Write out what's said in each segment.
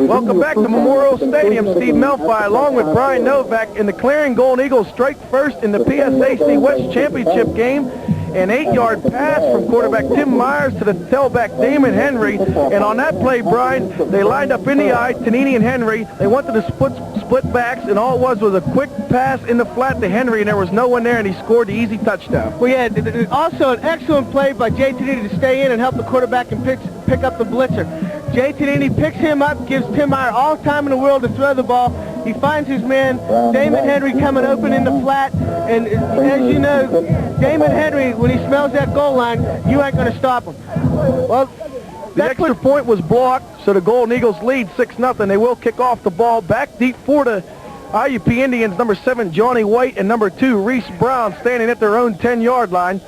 Welcome back to Memorial Stadium. Steve Melfi along with Brian Novak in the Clarion Golden Eagles strike first in the PSAC West Championship game. An 8-yard pass from quarterback Tim Myers to the tailback Damon Henry. And on that play, Brian, they lined up in the eye, Tanini and Henry. They went to the split backs, and all it was a quick pass in the flat to Henry, and there was no one there, and he scored the easy touchdown. Well, yeah, also an excellent play by Jay Tanini to stay in and help the quarterback and pick up the blitzer. Jay Tanini picks him up, gives Tim Meyer all time in the world to throw the ball. He finds his man, Damon Henry, coming open in the flat. And as you know, Damon Henry, when he smells that goal line, you ain't going to stop him. Well, the extra point was blocked, so the Golden Eagles lead 6-0. They will kick off the ball back deep for the IUP Indians, number 7, Johnny White, and number 2, Reese Brown, standing at their own 10-yard line.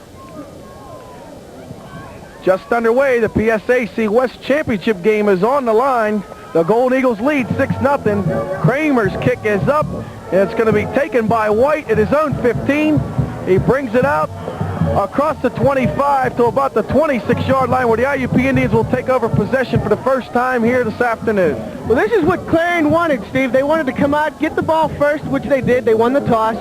Just underway, the PSAC West Championship game is on the line. The Golden Eagles lead 6-0. Kramer's kick is up, and it's going to be taken by White at his own 15. He brings it out across the 25 to about the 26-yard line, where the IUP Indians will take over possession for the first time here this afternoon. Well, this is what Clarion wanted, Steve. They wanted to come out, get the ball first, which they did. They won the toss,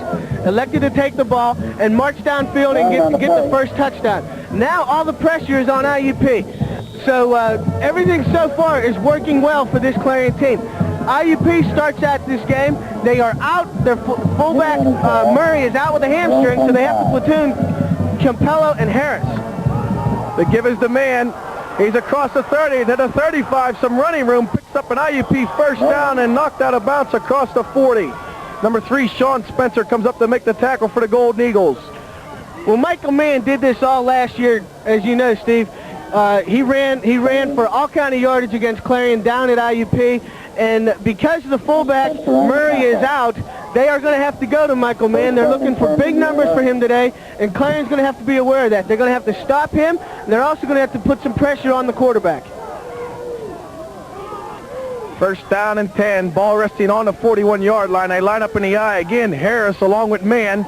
elected to take the ball, and march downfield and get the first touchdown. Now all the pressure is on IUP. So everything so far is working well for this Clarion team. IUP starts out this game. They are out. Their fullback, Murray, is out with a hamstring, so they have to platoon Campello and Harris. The give is the man. He's across the 30 to the 35. Some running room. Picks up an IUP first down and knocked out of bounds across the 40. Number 3, Sean Spencer, comes up to make the tackle for the Golden Eagles. Well, Michael Mann did this all last year, as you know, Steve. He ran for all kind of yardage against Clarion down at IUP, and because the fullback Murray is out, they are going to have to go to Michael Mann. They're looking for big numbers for him today, and Clarion's going to have to be aware of that. They're going to have to stop him, and they're also going to have to put some pressure on the quarterback. First down and 10, ball resting on the 41-yard line. They line up in the eye again. Harris along with Mann.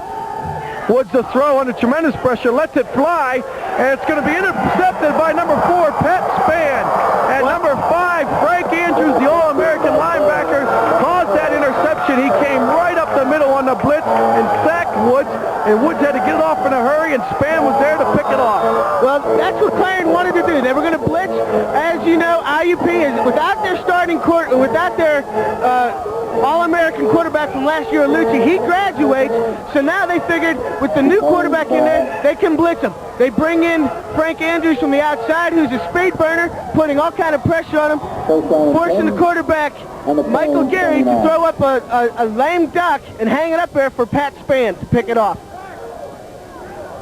Woods the throw under tremendous pressure, lets it fly, and it's going to be intercepted by number 4, Pat Spann. And number 5, Frank Andrews, the All-American linebacker, caused that interception. He came right up the middle on the blitz and sacked Woods, and Woods had to get it off in a hurry, and Spann was there to pick it off. Well, that's what Clarion wanted to do. They were going to blitz. As you know, IUP is without their starting without their All-American quarterback from last year, Lucci. He graduates, so now they figured with the new quarterback in there, they can blitz him. They bring in Frank Andrews from the outside, who's a speed burner, putting all kind of pressure on him, forcing the quarterback, Michael Gary, to throw up a lame duck and hang it up there for Pat Spann to pick it off.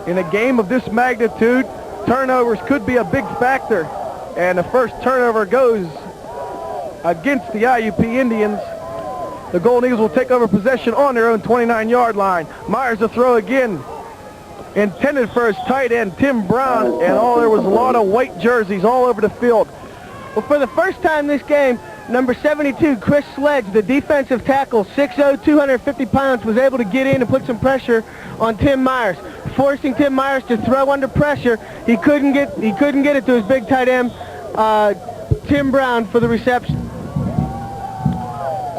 In a game of this magnitude, turnovers could be a big factor, and the first turnover goes against the IUP Indians. The Golden Eagles will take over possession on their own 29-yard line. Myers to throw again, intended for his tight end, Tim Brown, and there was a lot of white jerseys all over the field. Well, for the first time this game, number 72, Chris Sledge, the defensive tackle, 6'0", 250 pounds, was able to get in and put some pressure on Tim Myers, forcing Tim Myers to throw under pressure. He couldn't get it to his big tight end, Tim Brown, for the reception.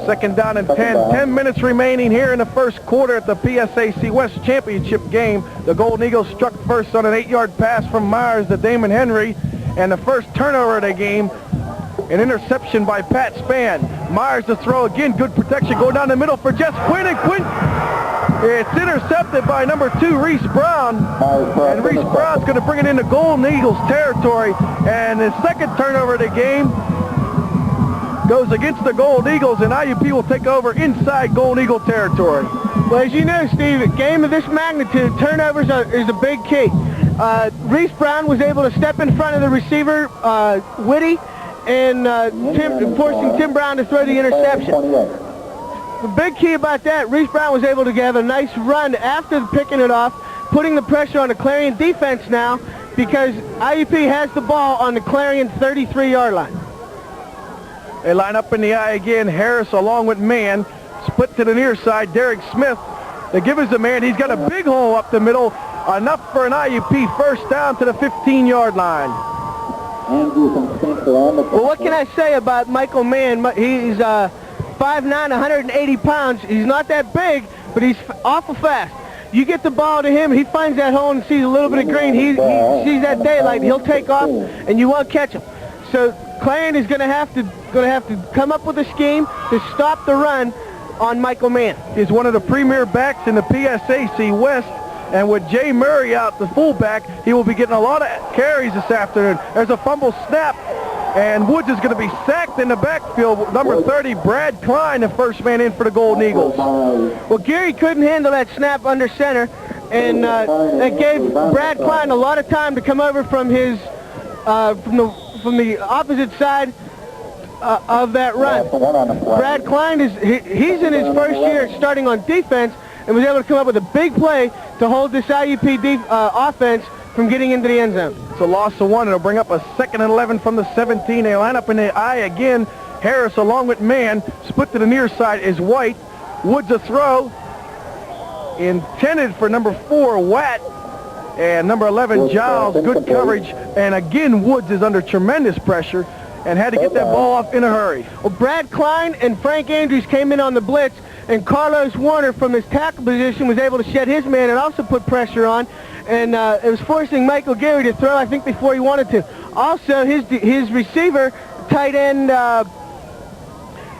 Second down and 10. 10 minutes remaining here in the first quarter at the PSAC West Championship game. The Golden Eagles struck first on an 8-yard pass from Myers to Damon Henry, and the first turnover of the game, an interception by Pat Spann. Myers to throw again, good protection, go down the middle for Jess Quinn, and Quinn, it's intercepted by number 2, Reese Brown, and Reese Brown's going to bring it into Golden Eagles territory, and the second turnover of the game goes against the Golden Eagles, and IUP will take over inside Golden Eagle territory. Well, as you know, Steve, a game of this magnitude, turnovers is a big key. Reese Brown was able to step in front of the receiver, Whitty, and forcing Tim Brown to throw the interception. The big key about that, Reese Brown was able to have a nice run after picking it off, putting the pressure on the Clarion defense now, because IUP has the ball on the Clarion 33-yard line. They line up in the eye again. Harris along with Mann. Split to the near side. Derek Smith. The give is the man. He's got a big hole up the middle. Enough for an IUP first down to the 15-yard line. Well, what can I say about Michael Mann? He's 5'9", 180 pounds. He's not that big, but he's awful fast. You get the ball to him, he finds that hole and sees a little bit of green. He sees that daylight. He'll take off, and you won't catch him. So Clarion is going to have to come up with a scheme to stop the run on Michael Mann. He's one of the premier backs in the PSAC West, and with Jay Murray out, the fullback, he will be getting a lot of carries this afternoon. There's a fumble snap, and Woods is going to be sacked in the backfield. Number 30, Brad Klein, the first man in for the Golden Eagles. Well, Gary couldn't handle that snap under center, and that gave Brad Klein a lot of time to come over from his from the opposite side of that run. Brad Klein he's in his first year starting on defense and was able to come up with a big play to hold this IUP offense from getting into the end zone. It's a loss of 1. It'll bring up a 2nd and 11 from the 17. They line up in the I again. Harris along with Mann. Split to the near side is White. Woods a throw. Intended for number 4, Watt. And number 11, Giles. Good coverage. And again, Woods is under tremendous pressure and had to get that ball off in a hurry. Well, Brad Klein and Frank Andrews came in on the blitz, and Carlos Warner from his tackle position was able to shed his man and also put pressure on. And it was forcing Michael Gary to throw, I think, before he wanted to. Also, his receiver, tight end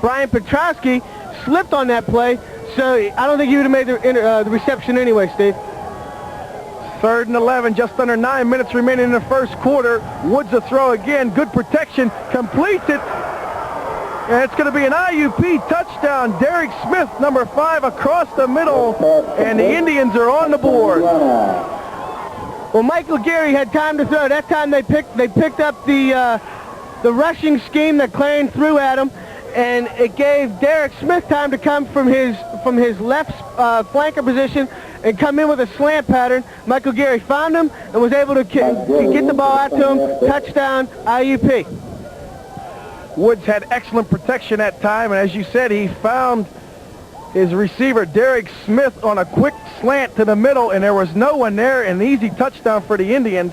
Brian Petrowski, slipped on that play, so I don't think he would have made the reception anyway, Steve. 3rd and 11, just under 9 minutes remaining in the first quarter. Woods a throw again, good protection, completes it, and it's going to be an IUP touchdown. Derek Smith, number 5, across the middle, and the Indians are on the board. Well, Michael Gary had time to throw. That time they picked up the rushing scheme that Clarion threw at him, and it gave Derek Smith time to come from his left flanker position and come in with a slant pattern. Michael Gary found him and was able to get the ball out to him. Touchdown, IUP. Woods had excellent protection that time, and as you said, he found his receiver, Derek Smith, on a quick slant to the middle, and there was no one there. An easy touchdown for the Indians.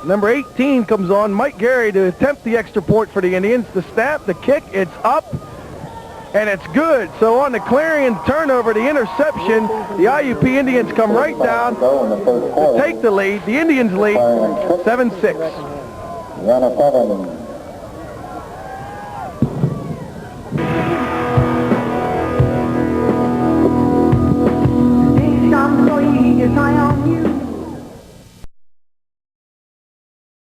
Number 18 comes on, Mike Gary, to attempt the extra point for the Indians. The snap, the kick, it's up, and it's good. So on the Clarion turnover, the interception, the IUP Indians come right down to take the lead. The Indians lead 7-6. Employee is high on you.